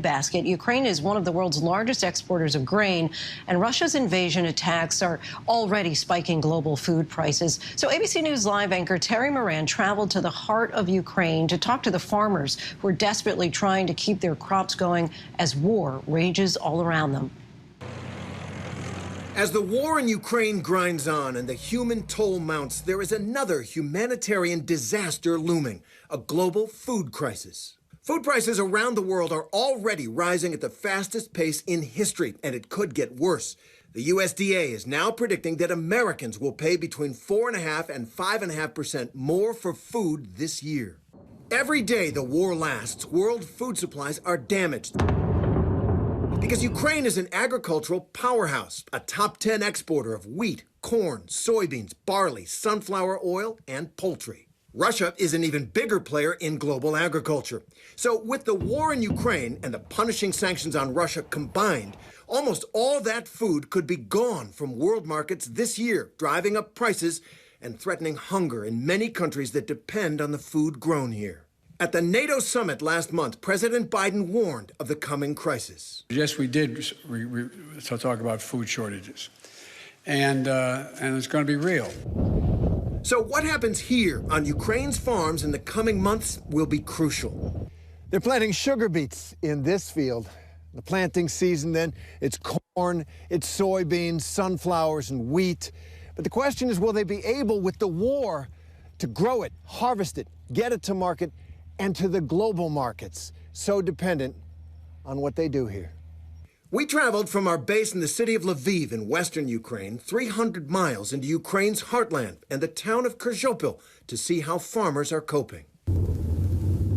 basket. Ukraine is one of the world's largest exporters of grain, and Russia's invasion attacks are already spiking global food prices. So ABC News Live anchor Terry Moran traveled to the heart of Ukraine to talk to the farmers who are desperately trying to keep their crops going as war rages all around them. As the war in Ukraine grinds on and the human toll mounts, there is another humanitarian disaster looming, a global food crisis. Food prices around the world are already rising at the fastest pace in history, and it could get worse. The USDA is now predicting that Americans will pay between 4.5% and 5.5% more for food this year. Every day the war lasts, world food supplies are damaged. Because Ukraine is an agricultural powerhouse, a top 10 exporter of wheat, corn, soybeans, barley, sunflower oil, and poultry. Russia is an even bigger player in global agriculture. So with the war in Ukraine and the punishing sanctions on Russia combined, almost all that food could be gone from world markets this year, driving up prices and threatening hunger in many countries that depend on the food grown here. At the NATO summit last month, President Biden warned of the coming crisis. Yes, we did talk about food shortages, and it's going to be real. So what happens here on Ukraine's farms in the coming months will be crucial. They're planting sugar beets in this field. The planting season then, it's corn, it's soybeans, sunflowers, and wheat. But the question is, will they be able, with the war, to grow it, harvest it, get it to market, and to the global markets, so dependent on what they do here? We traveled from our base in the city of Lviv in western Ukraine, 300 miles into Ukraine's heartland and the town of Kryzhopil to see how farmers are coping.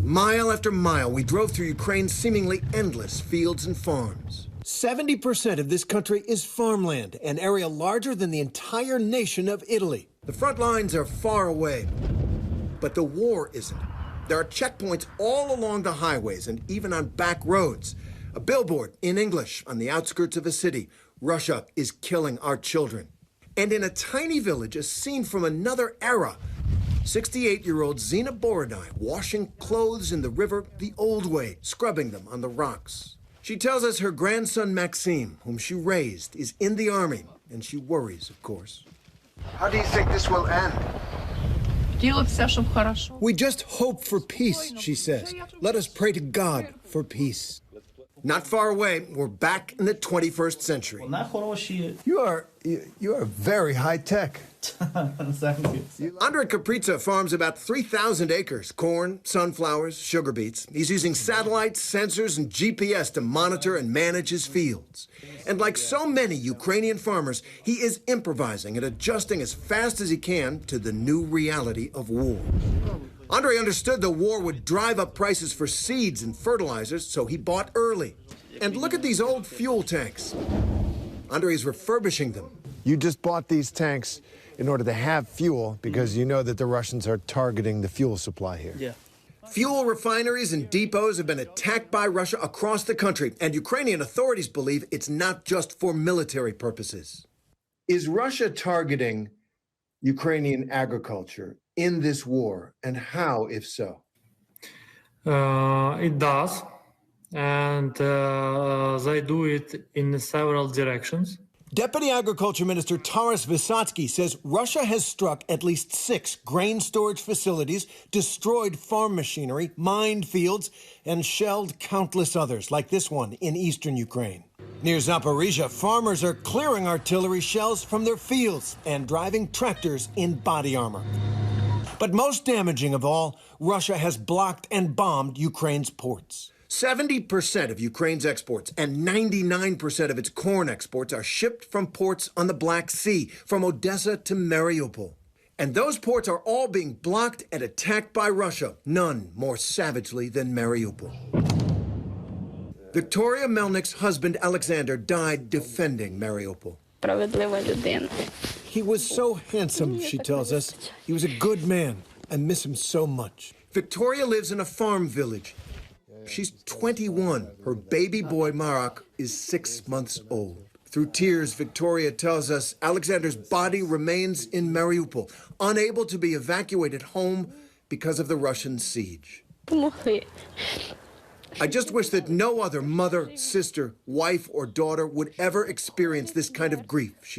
Mile after mile, we drove through Ukraine's seemingly endless fields and farms. 70% of this country is farmland, an area larger than the entire nation of Italy. The front lines are far away, but the war isn't. There are checkpoints all along the highways and even on back roads. A billboard in English on the outskirts of a city. Russia is killing our children. And in a tiny village, a scene from another era. 68-year-old Zina Borodai washing clothes in the river the old way, scrubbing them on the rocks. She tells us her grandson Maxim, whom she raised, is in the army, and she worries, of course. How do you think this will end? We just hope for peace, she says. Let us pray to God for peace. Not far away, we're back in the 21st century. You are very high tech. Andrei Kapritsa farms about 3,000 acres, corn, sunflowers, sugar beets. He's using satellites, sensors, and GPS to monitor and manage his fields. And like so many Ukrainian farmers, he is improvising and adjusting as fast as he can to the new reality of war. Andrei understood the war would drive up prices for seeds and fertilizers, so he bought early. And look at these old fuel tanks. Andrei is refurbishing them. You just bought these tanks in order to have fuel because you know that the Russians are targeting the fuel supply here. Yeah. Fuel refineries and depots have been attacked by Russia across the country, and Ukrainian authorities believe it's not just for military purposes. Is Russia targeting Ukrainian agriculture in this war, and how, if so? It does, and they do it in several directions. Deputy Agriculture Minister Taras Vysotsky says Russia has struck at least 6 grain storage facilities, destroyed farm machinery, mined fields, and shelled countless others, like this one in eastern Ukraine. Near Zaporizhia, farmers are clearing artillery shells from their fields and driving tractors in body armor. But most damaging of all, Russia has blocked and bombed Ukraine's ports. 70% of Ukraine's exports and 99% of its corn exports are shipped from ports on the Black Sea, from Odessa to Mariupol. And those ports are all being blocked and attacked by Russia, none more savagely than Mariupol. Victoria Melnik's husband, Alexander, died defending Mariupol. He was so handsome, she tells us. He was a good man. I miss him so much. Victoria lives in a farm village. She's 21. Her baby boy, Marak, is 6 months old. Through tears, Victoria tells us Alexander's body remains in Mariupol, unable to be evacuated home because of the Russian siege. I just wish that no other mother, sister, wife, or daughter would ever experience this kind of grief, she